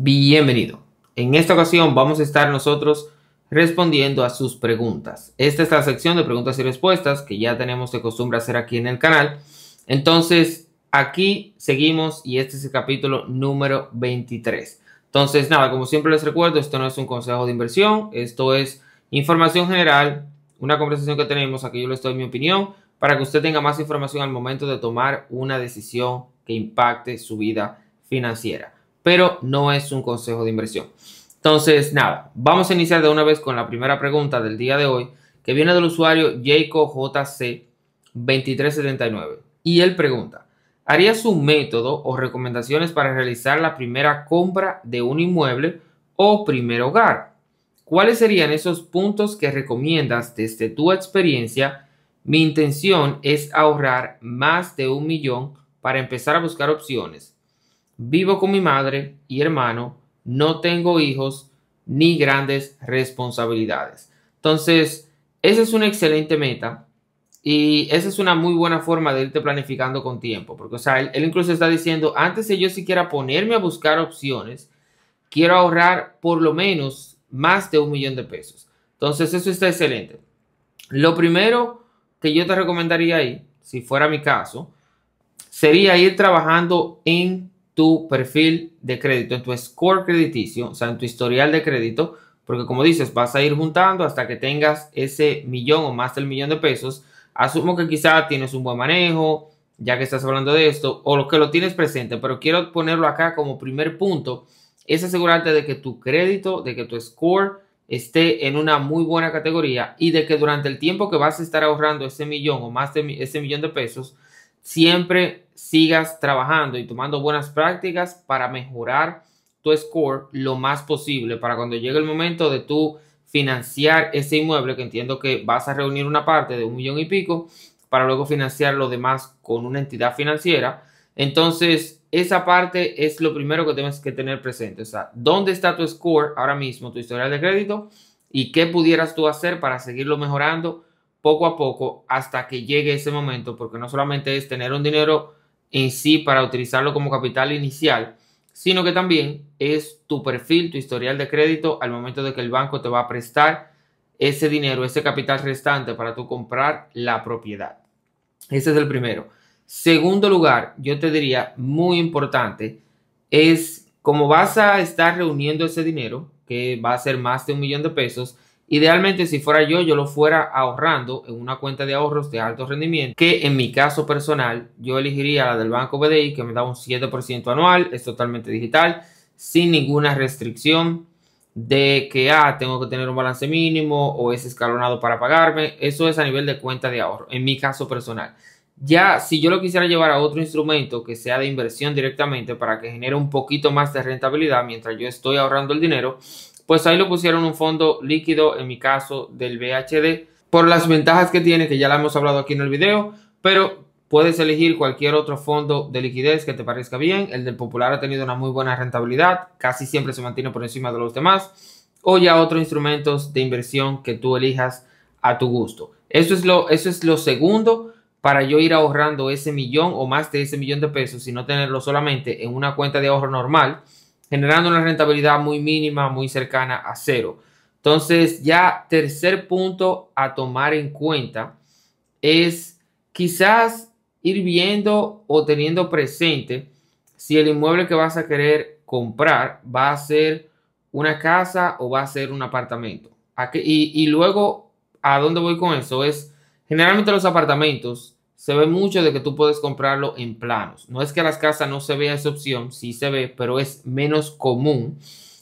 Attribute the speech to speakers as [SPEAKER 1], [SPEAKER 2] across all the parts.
[SPEAKER 1] Bienvenido. En esta ocasión vamos a estar nosotros respondiendo a sus preguntas. Esta es la sección de preguntas y respuestas que ya tenemos de costumbre hacer aquí en el canal. Entonces, aquí seguimos y este es el capítulo número 23. Entonces, nada, como siempre les recuerdo, esto no es un consejo de inversión, esto es información general, una conversación que tenemos, aquí yo les doy mi opinión para que usted tenga más información al momento de tomar una decisión que impacte su vida financiera. Pero no es un consejo de inversión. Entonces, nada, vamos a iniciar de una vez con la primera pregunta del día de hoy, que viene del usuario JacoJC2379. Y él pregunta, ¿harías un método o recomendaciones para realizar la primera compra de un inmueble o primer hogar? ¿Cuáles serían esos puntos que recomiendas desde tu experiencia? Mi intención es ahorrar más de 1 millón para empezar a buscar opciones. Vivo con mi madre y hermano, no tengo hijos ni grandes responsabilidades. Entonces, esa es una excelente meta y esa es una muy buena forma de irte planificando con tiempo, porque, o sea, él incluso está diciendo, antes de yo siquiera ponerme a buscar opciones, quiero ahorrar por lo menos más de 1 millón de pesos. Entonces, eso está excelente. Lo primero que yo te recomendaría ahí, si fuera mi caso, sería ir trabajando en tu perfil de crédito, en tu score crediticio, o sea, en tu historial de crédito, porque como dices, vas a ir juntando hasta que tengas ese millón o más del millón de pesos. Asumo que quizá tienes un buen manejo, ya que estás hablando de esto, o lo que lo tienes presente, pero quiero ponerlo acá como primer punto, es asegurarte de que tu crédito, de que tu score esté en una muy buena categoría y de que durante el tiempo que vas a estar ahorrando ese millón o más de ese millón de pesos, siempre sigas trabajando y tomando buenas prácticas para mejorar tu score lo más posible para cuando llegue el momento de tú financiar ese inmueble, que entiendo que vas a reunir una parte de 1 millón y pico para luego financiar lo demás con una entidad financiera. Entonces, esa parte es lo primero que tienes que tener presente. O sea, ¿dónde está tu score ahora mismo, tu historial de crédito? ¿Y qué pudieras tú hacer para seguirlo mejorando poco a poco hasta que llegue ese momento? Porque no solamente es tener un dinero en sí para utilizarlo como capital inicial, sino que también es tu perfil, tu historial de crédito al momento de que el banco te va a prestar ese dinero, ese capital restante para tú comprar la propiedad. Ese es el primero. Segundo lugar, yo te diría, muy importante, es como vas a estar reuniendo ese dinero, que va a ser más de 1 millón de pesos. Idealmente, si fuera yo lo fuera ahorrando en una cuenta de ahorros de alto rendimiento, que en mi caso personal, yo elegiría la del Banco BDI, que me da un 7% anual, es totalmente digital, sin ninguna restricción de que tengo que tener un balance mínimo o es escalonado para pagarme. Eso es a nivel de cuenta de ahorro, en mi caso personal. Ya si yo lo quisiera llevar a otro instrumento que sea de inversión directamente para que genere un poquito más de rentabilidad mientras yo estoy ahorrando el dinero, pues ahí lo pusieron un fondo líquido, en mi caso del BHD, por las ventajas que tiene, que ya la hemos hablado aquí en el video, pero puedes elegir cualquier otro fondo de liquidez que te parezca bien. El del Popular ha tenido una muy buena rentabilidad, casi siempre se mantiene por encima de los demás, o ya otros instrumentos de inversión que tú elijas a tu gusto. Eso es lo segundo para yo ir ahorrando ese millón o más de ese millón de pesos y no tenerlo solamente en una cuenta de ahorro normal, generando una rentabilidad muy mínima, muy cercana a cero. Entonces, ya tercer punto a tomar en cuenta es quizás ir viendo o teniendo presente si el inmueble que vas a querer comprar va a ser una casa o va a ser un apartamento. Y luego, ¿a dónde voy con eso? Es generalmente los apartamentos se ve mucho de que tú puedes comprarlo en planos. No es que a las casas no se vea esa opción, sí se ve, pero es menos común.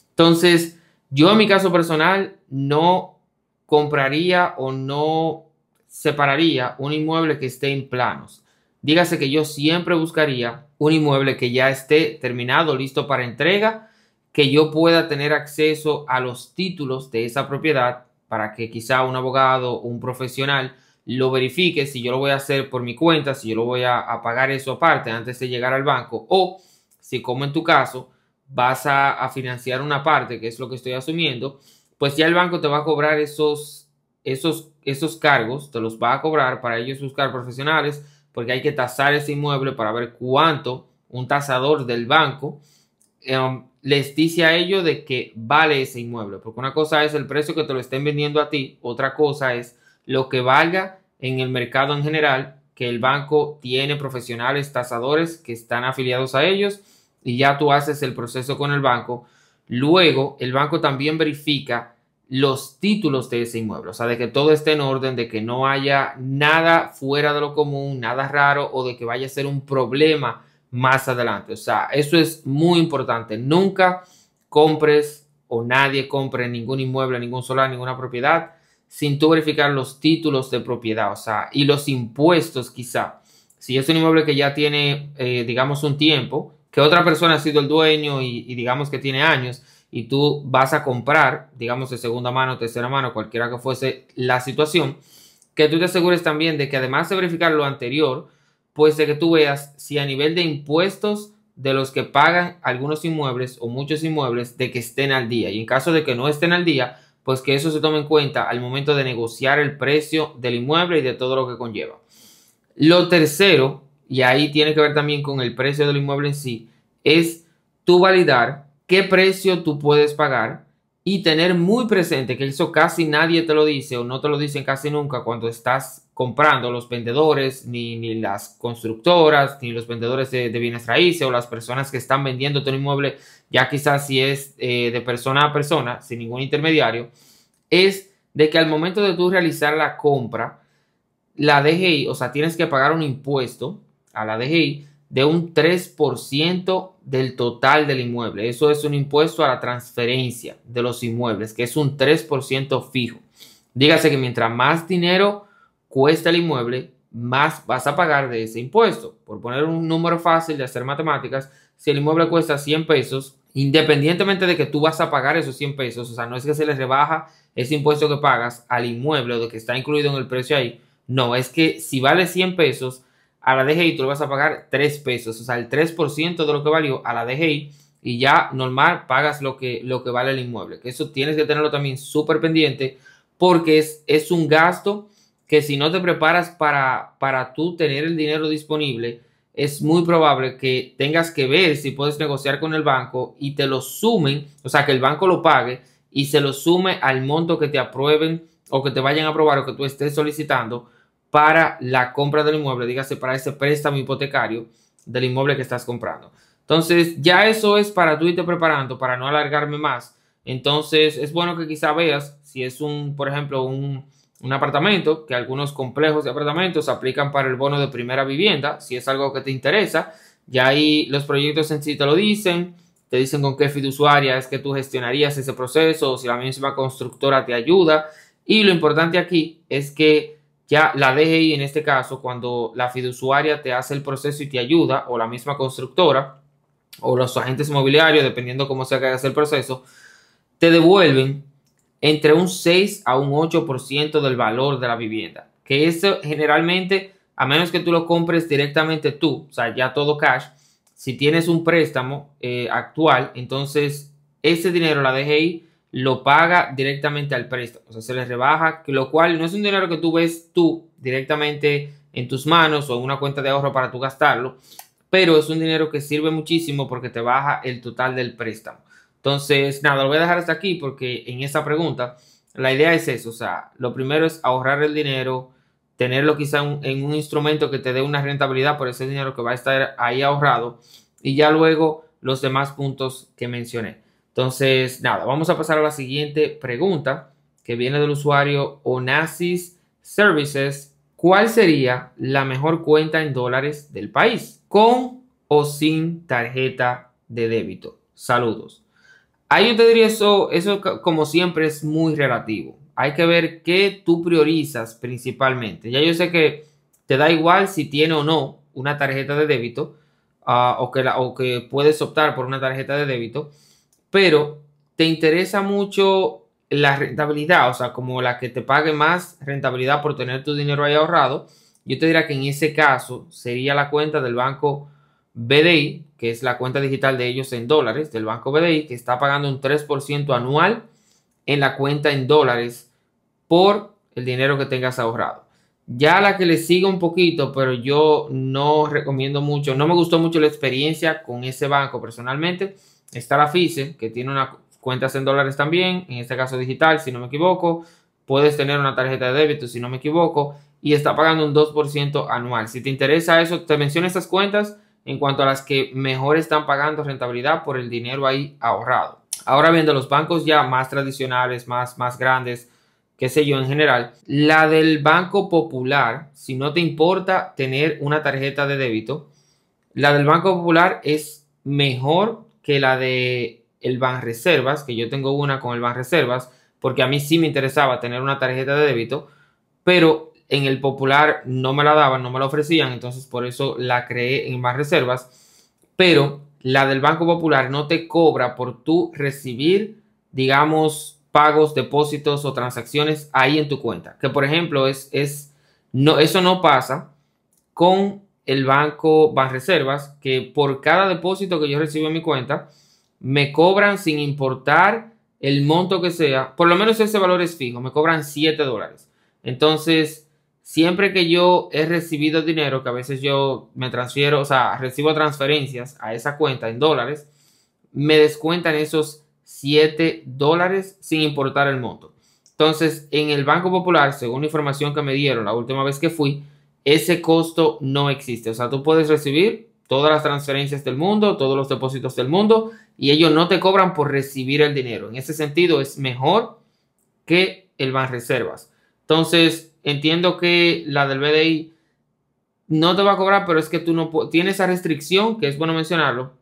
[SPEAKER 1] Entonces, yo en mi caso personal no compraría o no separaría un inmueble que esté en planos. Dígase que yo siempre buscaría un inmueble que ya esté terminado, listo para entrega, que yo pueda tener acceso a los títulos de esa propiedad para que quizá un abogado o un profesional lo verifique si yo lo voy a hacer por mi cuenta, si yo lo voy a pagar eso aparte antes de llegar al banco, o si como en tu caso vas a financiar una parte, que es lo que estoy asumiendo, pues ya el banco te va a cobrar esos cargos, te los va a cobrar para ellos buscar profesionales, porque hay que tasar ese inmueble para ver cuánto un tasador del banco les dice a ellos de que vale ese inmueble, porque una cosa es el precio que te lo estén vendiendo a ti, otra cosa es lo que valga en el mercado en general, que el banco tiene profesionales tasadores que están afiliados a ellos y ya tú haces el proceso con el banco. Luego el banco también verifica los títulos de ese inmueble, o sea, de que todo esté en orden, de que no haya nada fuera de lo común, nada raro o de que vaya a ser un problema más adelante. O sea, eso es muy importante. Nunca compres o nadie compre ningún inmueble, ningún solar, ninguna propiedad sin tú verificar los títulos de propiedad, o sea, y los impuestos quizá. Si es un inmueble que ya tiene, digamos, un tiempo, que otra persona ha sido el dueño y digamos que tiene años, y tú vas a comprar, digamos, de segunda mano, tercera mano, cualquiera que fuese la situación, que tú te asegures también de que además de verificar lo anterior, pues de que tú veas si a nivel de impuestos de los que pagan algunos inmuebles o muchos inmuebles, de que estén al día. Y en caso de que no estén al día, pues que eso se tome en cuenta al momento de negociar el precio del inmueble y de todo lo que conlleva. Lo tercero, y ahí tiene que ver también con el precio del inmueble en sí, es tú validar qué precio tú puedes pagar y tener muy presente que eso casi nadie te lo dice o no te lo dicen casi nunca cuando estás comprando, los vendedores, ni las constructoras, ni los vendedores de bienes raíces o las personas que están vendiendo tu inmueble, ya quizás si es de persona a persona, sin ningún intermediario, es de que al momento de tú realizar la compra, la DGI, o sea, tienes que pagar un impuesto a la DGI de un 3% del total del inmueble. Eso es un impuesto a la transferencia de los inmuebles, que es un 3% fijo. Dígase que mientras más dinero cuesta el inmueble, más vas a pagar de ese impuesto. Por poner un número fácil de hacer matemáticas, si el inmueble cuesta 100 pesos, independientemente de que tú vas a pagar esos 100 pesos, o sea, no es que se les rebaja ese impuesto que pagas al inmueble o de que está incluido en el precio ahí. No, es que si vale 100 pesos, a la DGI tú le vas a pagar 3 pesos, o sea, el 3% de lo que valió a la DGI y ya normal pagas lo que vale el inmueble. Que eso tienes que tenerlo también súper pendiente porque es un gasto que si no te preparas para tú tener el dinero disponible, es muy probable que tengas que ver si puedes negociar con el banco y te lo sumen, o sea, que el banco lo pague y se lo sume al monto que te aprueben o que te vayan a aprobar o que tú estés solicitando para la compra del inmueble, dígase para ese préstamo hipotecario del inmueble que estás comprando. Entonces, ya eso es para tú irte preparando, para no alargarme más. Entonces, es bueno que quizá veas si es por ejemplo, un apartamento, que algunos complejos de apartamentos aplican para el bono de primera vivienda, si es algo que te interesa. Ya ahí los proyectos en sí te dicen con qué fiduciaria es que tú gestionarías ese proceso, o si la misma constructora te ayuda. Y lo importante aquí es que ya la DGI, en este caso, cuando la fiduciaria te hace el proceso y te ayuda, o la misma constructora, o los agentes inmobiliarios, dependiendo cómo sea que hagas el proceso, te devuelven entre un 6 a un 8% del valor de la vivienda. Que eso generalmente, a menos que tú lo compres directamente tú, o sea, ya todo cash, si tienes un préstamo actual, entonces ese dinero la DGI lo paga directamente al préstamo. O sea, se le rebaja, lo cual no es un dinero que tú ves tú directamente en tus manos o en una cuenta de ahorro para tú gastarlo, pero es un dinero que sirve muchísimo porque te baja el total del préstamo. Entonces, nada, lo voy a dejar hasta aquí porque en esa pregunta la idea es eso, o sea, lo primero es ahorrar el dinero, tenerlo quizá en un instrumento que te dé una rentabilidad por ese dinero que va a estar ahí ahorrado y ya luego los demás puntos que mencioné. Entonces, nada, vamos a pasar a la siguiente pregunta que viene del usuario Onassis Services. ¿Cuál sería la mejor cuenta en dólares del país? ¿Con o sin tarjeta de débito? Saludos. Ahí yo te diría eso como siempre es muy relativo. Hay que ver qué tú priorizas principalmente. Ya yo sé que te da igual si tiene o no una tarjeta de débito o que puedes optar por una tarjeta de débito, pero te interesa mucho la rentabilidad, o sea, como la que te pague más rentabilidad por tener tu dinero ahí ahorrado. Yo te diría que en ese caso sería la cuenta del banco BDI, que es la cuenta digital de ellos en dólares, del banco BDI, que está pagando un 3% anual en la cuenta en dólares por el dinero que tengas ahorrado. Ya la que le sigue un poquito, pero yo no recomiendo mucho, no me gustó mucho la experiencia con ese banco personalmente, Está la FICE, que tiene unas cuentas en dólares también, en este caso digital, si no me equivoco. Puedes tener una tarjeta de débito, si no me equivoco, y está pagando un 2% anual. Si te interesa eso, te menciono estas cuentas en cuanto a las que mejor están pagando rentabilidad por el dinero ahí ahorrado. Ahora bien, de los bancos ya más tradicionales, más grandes, qué sé yo, en general, la del Banco Popular, si no te importa tener una tarjeta de débito, la del Banco Popular es mejor que la de el Banreservas, que yo tengo una con el Banreservas, porque a mí sí me interesaba tener una tarjeta de débito, pero en el Popular no me la daban, no me la ofrecían, entonces por eso la creé en Banreservas, pero la del Banco Popular no te cobra por tú recibir, digamos, pagos, depósitos o transacciones ahí en tu cuenta, que por ejemplo no, eso no pasa con el banco Banreservas, que por cada depósito que yo recibo en mi cuenta, me cobran sin importar el monto que sea, por lo menos ese valor es fijo, me cobran $7. Entonces, siempre que yo he recibido dinero, que a veces yo me transfiero, o sea, recibo transferencias a esa cuenta en dólares, me descuentan esos $7 sin importar el monto. Entonces, en el Banco Popular, según la información que me dieron la última vez que fui, ese costo no existe. O sea, tú puedes recibir todas las transferencias del mundo, todos los depósitos del mundo, y ellos no te cobran por recibir el dinero. En ese sentido, es mejor que el Banreservas. Entonces, entiendo que la del BDI no te va a cobrar, pero es que tú no tienes esa restricción, que es bueno mencionarlo,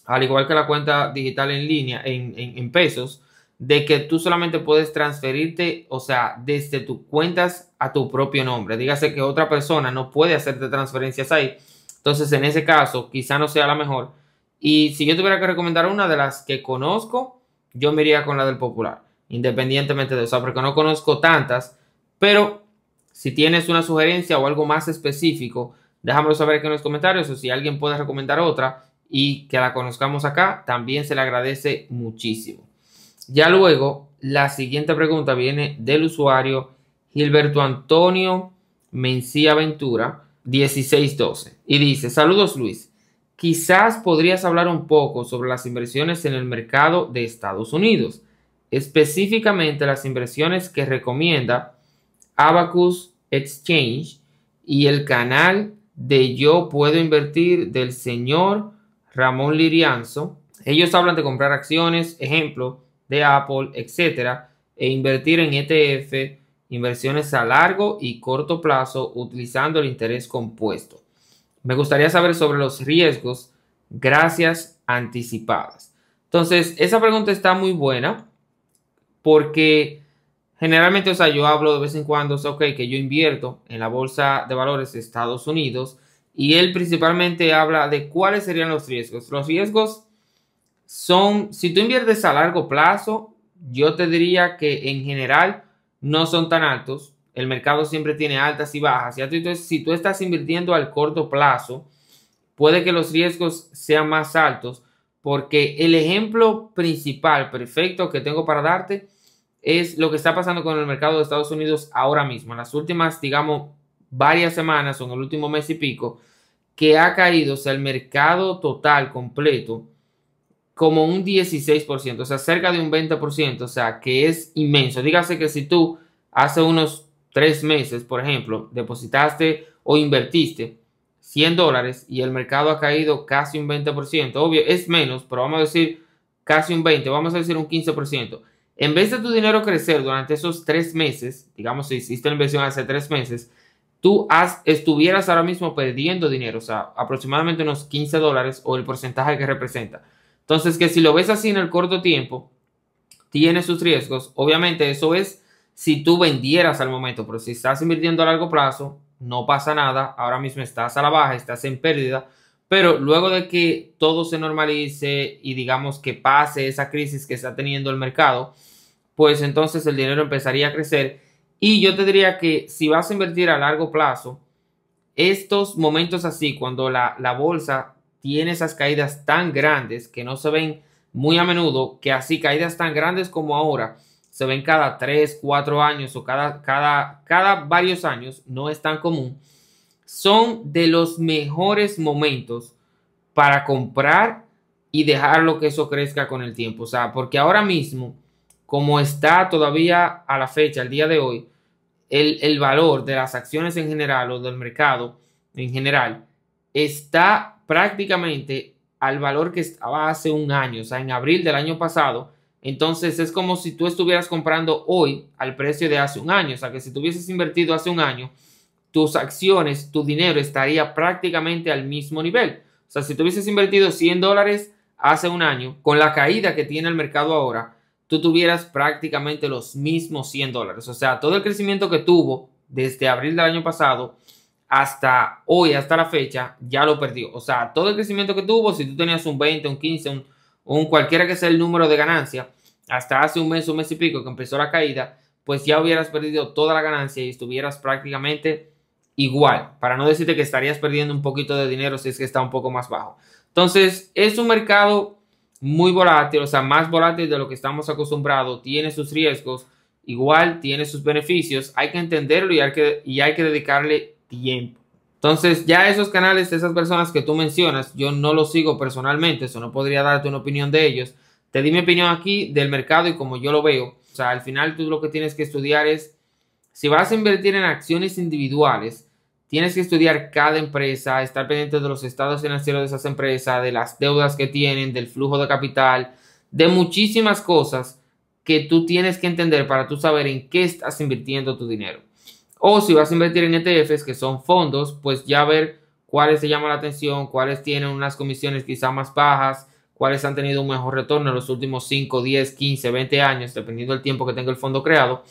[SPEAKER 1] al igual que la cuenta digital en línea, en pesos, de que tú solamente puedes transferirte, o sea, desde tus cuentas a tu propio nombre. Dígase que otra persona no puede hacerte transferencias ahí. Entonces, en ese caso, quizá no sea la mejor. Y si yo tuviera que recomendar una de las que conozco, yo me iría con la del Popular, independientemente de eso, porque no conozco tantas, pero si tienes una sugerencia o algo más específico, déjamelo saber aquí en los comentarios, o si alguien puede recomendar otra y que la conozcamos acá, también se le agradece muchísimo. Ya luego, la siguiente pregunta viene del usuario Gilberto Antonio Mencía Ventura 1612 y dice: saludos Luis, quizás podrías hablar un poco sobre las inversiones en el mercado de Estados Unidos, específicamente las inversiones que recomienda Abacus Exchange y el canal de Yo Puedo Invertir del señor Ramón Lirianzo. Ellos hablan de comprar acciones, ejemplo, de Apple, etcétera, e invertir en ETF, inversiones a largo y corto plazo utilizando el interés compuesto. Me gustaría saber sobre los riesgos, gracias anticipadas. Entonces, esa pregunta está muy buena porque generalmente, o sea, yo hablo de vez en cuando, o sea, ok, que yo invierto en la bolsa de valores de Estados Unidos y él principalmente habla de cuáles serían los riesgos. Los riesgos son, si tú inviertes a largo plazo, yo te diría que en general no son tan altos. El mercado siempre tiene altas y bajas. Entonces, si tú estás invirtiendo al corto plazo, puede que los riesgos sean más altos, porque el ejemplo principal, perfecto, que tengo para darte es lo que está pasando con el mercado de Estados Unidos ahora mismo. En las últimas, digamos, varias semanas o en el último mes y pico, que ha caído, o sea, el mercado total completo como un 16%, o sea, cerca de un 20%, o sea, que es inmenso. Dígase que si tú hace unos 3 meses, por ejemplo, depositaste o invertiste $100 y el mercado ha caído casi un 20%, obvio, es menos, pero vamos a decir casi un 20%, vamos a decir un 15%. En vez de tu dinero crecer durante esos 3 meses, digamos, si hiciste la inversión hace 3 meses, tú estuvieras ahora mismo perdiendo dinero, o sea, aproximadamente unos $15 o el porcentaje que representa. Entonces, que si lo ves así en el corto tiempo, tiene sus riesgos. Obviamente, eso es si tú vendieras al momento, pero si estás invirtiendo a largo plazo, no pasa nada. Ahora mismo estás a la baja, estás en pérdida, pero luego de que todo se normalice y digamos que pase esa crisis que está teniendo el mercado, pues entonces el dinero empezaría a crecer. Y yo te diría que si vas a invertir a largo plazo, estos momentos así, cuando la bolsa tiene esas caídas tan grandes que no se ven muy a menudo, que así caídas tan grandes como ahora se ven cada 3, 4 años o cada varios años, no es tan común, son de los mejores momentos para comprar y dejarlo que eso crezca con el tiempo. O sea, porque ahora mismo, como está todavía a la fecha, el día de hoy, el valor de las acciones en general o del mercado en general está prácticamente al valor que estaba hace un año, o sea, en abril del año pasado. Entonces es como si tú estuvieras comprando hoy al precio de hace un año. O sea, que si tú hubieses invertido hace un año, tus acciones, tu dinero estaría prácticamente al mismo nivel. O sea, si tú hubieses invertido $100 hace un año, con la caída que tiene el mercado ahora, tú tuvieras prácticamente los mismos $100. O sea, todo el crecimiento que tuvo desde abril del año pasado hasta hoy, hasta la fecha, ya lo perdió. O sea, todo el crecimiento que tuvo, si tú tenías un 20, un 15, un cualquiera que sea el número de ganancia, hasta hace un mes y pico que empezó la caída, pues ya hubieras perdido toda la ganancia y estuvieras prácticamente igual. Para no decirte que estarías perdiendo un poquito de dinero si es que está un poco más bajo. Entonces, es un mercado muy volátil, o sea, más volátil de lo que estamos acostumbrados, tiene sus riesgos, igual tiene sus beneficios, hay que entenderlo y hay que dedicarle tiempo. Entonces, ya esos canales, esas personas que tú mencionas, yo no los sigo personalmente, eso no podría darte una opinión de ellos. Te di mi opinión aquí del mercado y como yo lo veo. O sea, al final tú lo que tienes que estudiar es, si vas a invertir en acciones individuales, tienes que estudiar cada empresa, estar pendiente de los estados financieros de esas empresas, de las deudas que tienen, del flujo de capital, de muchísimas cosas que tú tienes que entender para tú saber en qué estás invirtiendo tu dinero. O si vas a invertir en ETFs, que son fondos, pues ya ver cuáles te llaman la atención, cuáles tienen unas comisiones quizá más bajas, cuáles han tenido un mejor retorno en los últimos 5, 10, 15, 20 años, dependiendo del tiempo que tenga el fondo creado.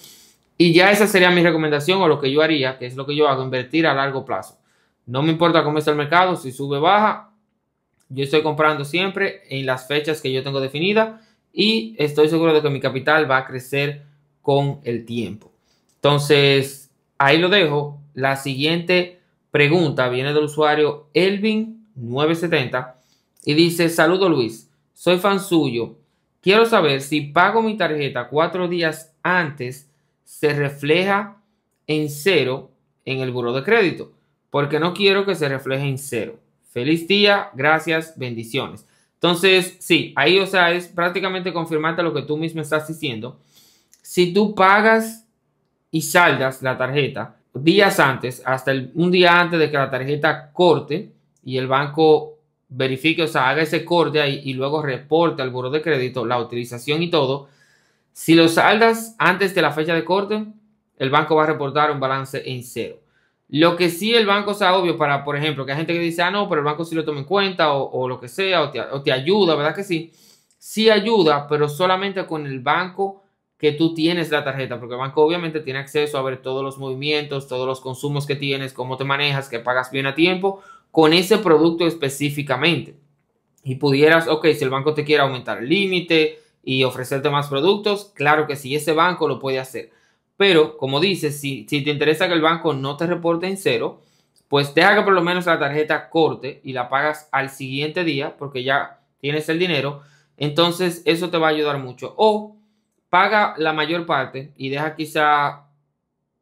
[SPEAKER 1] Y ya esa sería mi recomendación o lo que yo haría, que es lo que yo hago, invertir a largo plazo. No me importa cómo está el mercado, si sube o baja, yo estoy comprando siempre en las fechas que yo tengo definidas y estoy seguro de que mi capital va a crecer con el tiempo. Entonces, ahí lo dejo. La siguiente pregunta viene del usuario Elvin970 y dice: saludo Luis, soy fan suyo. Quiero saber si pago mi tarjeta 4 días antes se refleja en cero en el buró de crédito, porque no quiero que se refleje en cero. Feliz día, gracias, bendiciones. Entonces, sí, ahí, o sea, es prácticamente confirmarte lo que tú mismo estás diciendo. Si tú pagas y saldas la tarjeta días antes, hasta un día antes de que la tarjeta corte y el banco verifique, o sea, haga ese corte ahí y luego reporte al buró de crédito la utilización y todo. Si lo saldas antes de la fecha de corte, el banco va a reportar un balance en cero. Lo que sí el banco, o sea, obvio, para, por ejemplo, que hay gente que dice, ah, no, pero el banco sí lo toma en cuenta o lo que sea, o te ayuda, ¿verdad que sí? Sí ayuda, pero solamente con el banco que tú tienes la tarjeta, porque el banco obviamente tiene acceso a ver todos los movimientos, todos los consumos que tienes, cómo te manejas, que pagas bien a tiempo, con ese producto específicamente. Y pudieras, ok, si el banco te quiere aumentar el límite y ofrecerte más productos, claro que sí, ese banco lo puede hacer. Pero, como dices, si te interesa que el banco no te reporte en cero, pues deja que por lo menos la tarjeta corte y la pagas al siguiente día porque ya tienes el dinero. Entonces, eso te va a ayudar mucho. O paga la mayor parte y deja quizá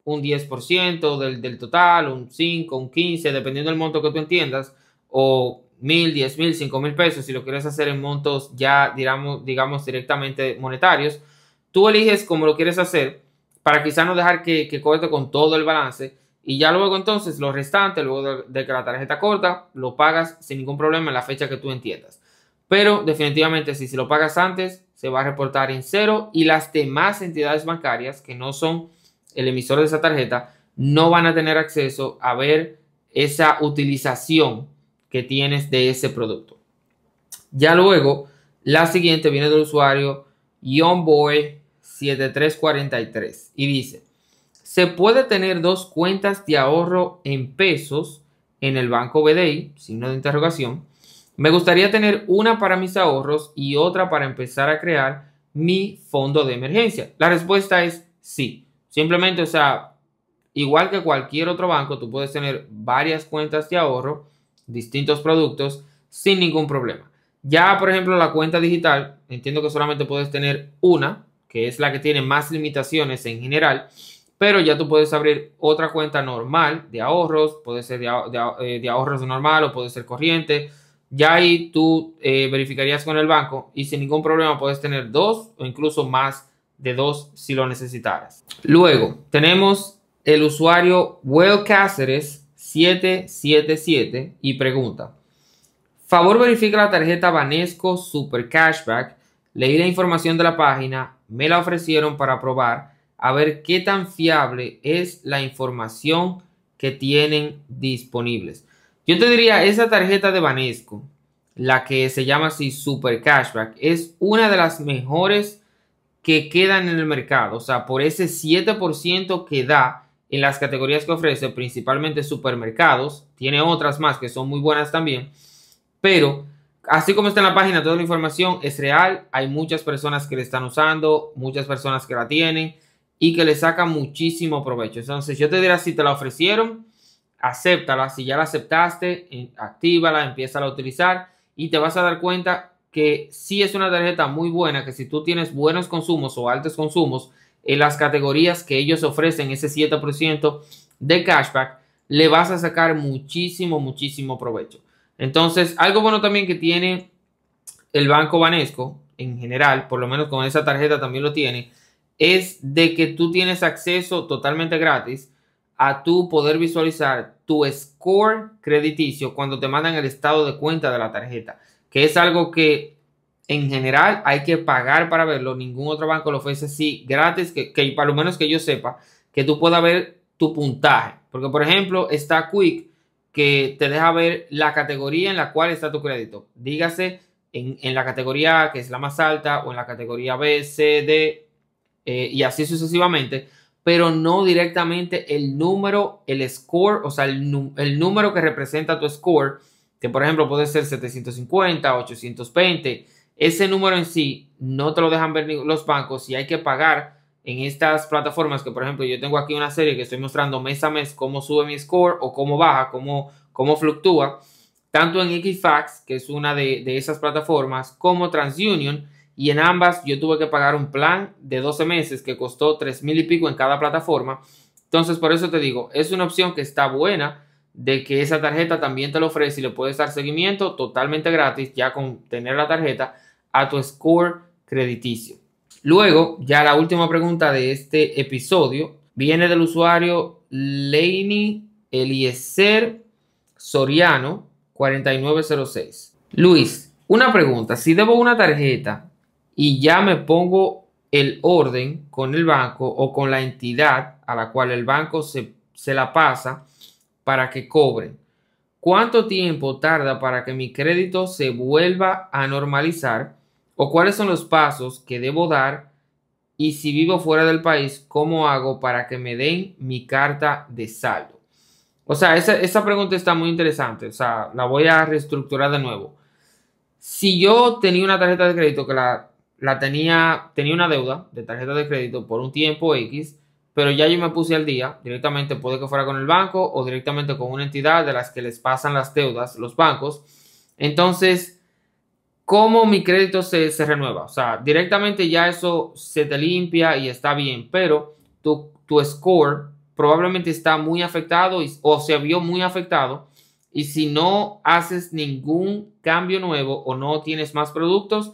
[SPEAKER 1] un 10% del total, un 5, un 15, dependiendo del monto que tú entiendas, o 1,000, 10,000, 5,000 pesos, si lo quieres hacer en montos ya, digamos directamente monetarios. Tú eliges cómo lo quieres hacer para quizá no dejar que corte con todo el balance y ya luego entonces lo restante, luego de que la tarjeta corta, lo pagas sin ningún problema en la fecha que tú entiendas. Pero definitivamente si lo pagas antes, se va a reportar en cero y las demás entidades bancarias que no son el emisor de esa tarjeta no van a tener acceso a ver esa utilización que tienes de ese producto. Ya luego, la siguiente viene del usuario YoungBoy7343 y dice: ¿se puede tener dos cuentas de ahorro en pesos en el banco BDI? Signo de interrogación. Me gustaría tener una para mis ahorros y otra para empezar a crear mi fondo de emergencia. La respuesta es sí. Simplemente, o sea, igual que cualquier otro banco, tú puedes tener varias cuentas de ahorro, distintos productos, sin ningún problema. Ya, por ejemplo, la cuenta digital, entiendo que solamente puedes tener una, que es la que tiene más limitaciones en general, pero ya tú puedes abrir otra cuenta normal de ahorros, puede ser de ahorros normal o puede ser corriente, Ya ahí tú verificarías con el banco y sin ningún problema puedes tener 2 o incluso más de 2 si lo necesitaras. Luego tenemos el usuario Well Cáceres 777 y pregunta: favor verifica la tarjeta Banesco Super Cashback. Leí la información de la página, me la ofrecieron para probar a ver qué tan fiable es la información que tienen disponibles. Yo te diría, esa tarjeta de Banesco, la que se llama así Super Cashback, es una de las mejores que quedan en el mercado. O sea, por ese 7% que da en las categorías que ofrece, principalmente supermercados, tiene otras más que son muy buenas también, pero así como está en la página, toda la información es real. Hay muchas personas que la están usando, muchas personas que la tienen y que le sacan muchísimo provecho. Entonces yo te diría, si te la ofrecieron, acéptala. Si ya la aceptaste, actívala, empieza a utilizar y te vas a dar cuenta que sí es una tarjeta muy buena, que si tú tienes buenos consumos o altos consumos en las categorías que ellos ofrecen ese 7% de cashback, le vas a sacar muchísimo, muchísimo provecho. Entonces, algo bueno también que tiene el Banco Banesco, en general, por lo menos con esa tarjeta también lo tiene, es de que tú tienes acceso totalmente gratis a tu poder visualizar tu score crediticio cuando te mandan el estado de cuenta de la tarjeta, que es algo que en general hay que pagar para verlo. Ningún otro banco lo ofrece así gratis, que para lo menos que yo sepa, que tú puedas ver tu puntaje. Porque, por ejemplo, está Quick, que te deja ver la categoría en la cual está tu crédito. Dígase en la categoría A, que es la más alta, o en la categoría B, C, D, y así sucesivamente, pero no directamente el número, el score, o sea, el número que representa tu score, que por ejemplo puede ser 750, 820. Ese número en sí no te lo dejan ver los bancos y hay que pagar en estas plataformas, que por ejemplo yo tengo aquí una serie que estoy mostrando mes a mes cómo sube mi score o cómo baja, cómo fluctúa, tanto en Equifax, que es una de esas plataformas, como TransUnion, y en ambas yo tuve que pagar un plan de 12 meses que costó 3,000 y pico en cada plataforma. Entonces, por eso te digo, es una opción que está buena, de que esa tarjeta también te lo ofrece y le puedes dar seguimiento totalmente gratis, ya con tener la tarjeta, a tu score crediticio. Luego, ya la última pregunta de este episodio viene del usuario Leini Eliezer Soriano 4906. Luis, una pregunta: si debo una tarjeta y ya me pongo el orden con el banco o con la entidad a la cual el banco se la pasa para que cobre, ¿cuánto tiempo tarda para que mi crédito se vuelva a normalizar? ¿O cuáles son los pasos que debo dar? Y si vivo fuera del país, ¿cómo hago para que me den mi carta de saldo? O sea, esa pregunta está muy interesante. O sea, la voy a reestructurar de nuevo. Si yo tenía una tarjeta de crédito que tenía una deuda de tarjeta de crédito por un tiempo X, pero ya yo me puse al día, directamente puede que fuera con el banco o directamente con una entidad de las que les pasan las deudas, los bancos. Entonces, ¿cómo mi crédito se renueva? O sea, directamente ya eso se te limpia y está bien, pero tu score probablemente está muy afectado o se vio muy afectado. Y si no haces ningún cambio nuevo o no tienes más productos,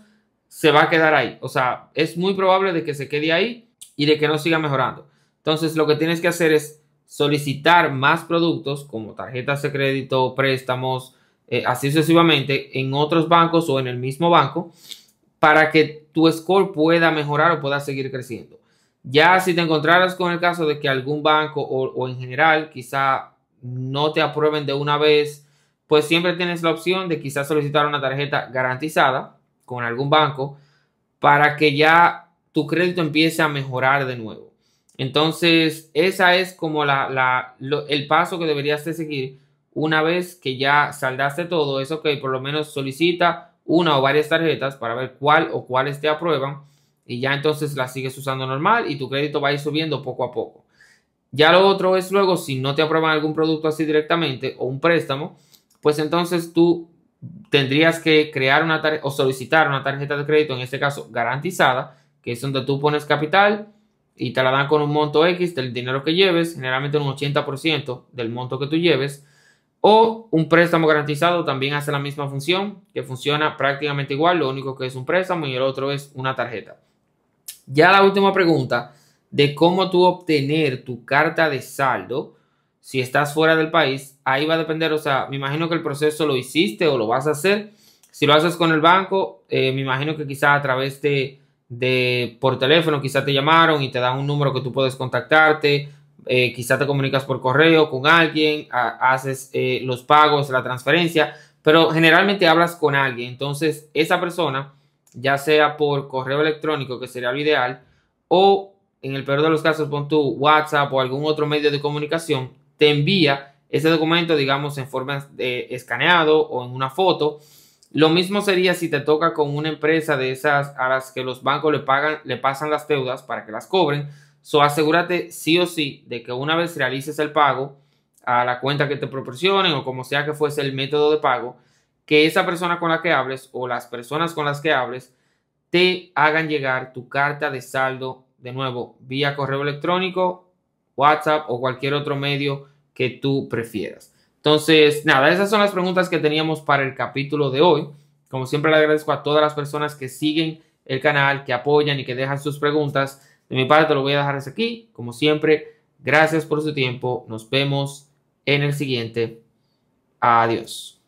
[SPEAKER 1] se va a quedar ahí. O sea, es muy probable de que se quede ahí y de que no siga mejorando. Entonces, lo que tienes que hacer es solicitar más productos como tarjetas de crédito, préstamos, así sucesivamente en otros bancos o en el mismo banco para que tu score pueda mejorar o pueda seguir creciendo. Ya si te encontraras con el caso de que algún banco o en general quizá no te aprueben de una vez, pues siempre tienes la opción de quizás solicitar una tarjeta garantizada con algún banco para que ya tu crédito empiece a mejorar de nuevo. Entonces, esa es como el paso que deberías de seguir una vez que ya saldaste todo. Es ok, por lo menos solicita una o varias tarjetas para ver cuál o cuáles te aprueban y ya entonces las sigues usando normal y tu crédito va a ir subiendo poco a poco. Ya lo otro es luego, si no te aprueban algún producto así directamente o un préstamo, pues entonces tú tendrías que crear una tarjeta o solicitar una tarjeta de crédito, en este caso garantizada, que es donde tú pones capital y te la dan con un monto X del dinero que lleves, generalmente un 80% del monto que tú lleves, O un préstamo garantizado también hace la misma función, que funciona prácticamente igual, lo único que es un préstamo y el otro es una tarjeta. Ya la última pregunta de cómo tú obtener tu carta de saldo si estás fuera del país, ahí va a depender, o sea, me imagino que el proceso lo hiciste o lo vas a hacer. Si lo haces con el banco, me imagino que quizás a través de por teléfono, quizás te llamaron y te dan un número que tú puedes contactarte, quizás te comunicas por correo con alguien, haces los pagos, la transferencia, pero generalmente hablas con alguien. Entonces, esa persona, ya sea por correo electrónico, que sería lo ideal, o en el peor de los casos, pon tu WhatsApp o algún otro medio de comunicación, te envía ese documento, digamos, en forma de escaneado o en una foto. Lo mismo sería si te toca con una empresa de esas a las que los bancos le pasan las deudas para que las cobren. Asegúrate sí o sí de que una vez realices el pago a la cuenta que te proporcionen o como sea que fuese el método de pago, que esa persona con la que hables o las personas con las que hables te hagan llegar tu carta de saldo de nuevo vía correo electrónico, WhatsApp o cualquier otro medio que tú prefieras. Entonces, nada, esas son las preguntas que teníamos para el capítulo de hoy. Como siempre, le agradezco a todas las personas que siguen el canal, que apoyan y que dejan sus preguntas. De mi parte, lo voy a dejar hasta aquí. Como siempre, gracias por su tiempo. Nos vemos en el siguiente. Adiós.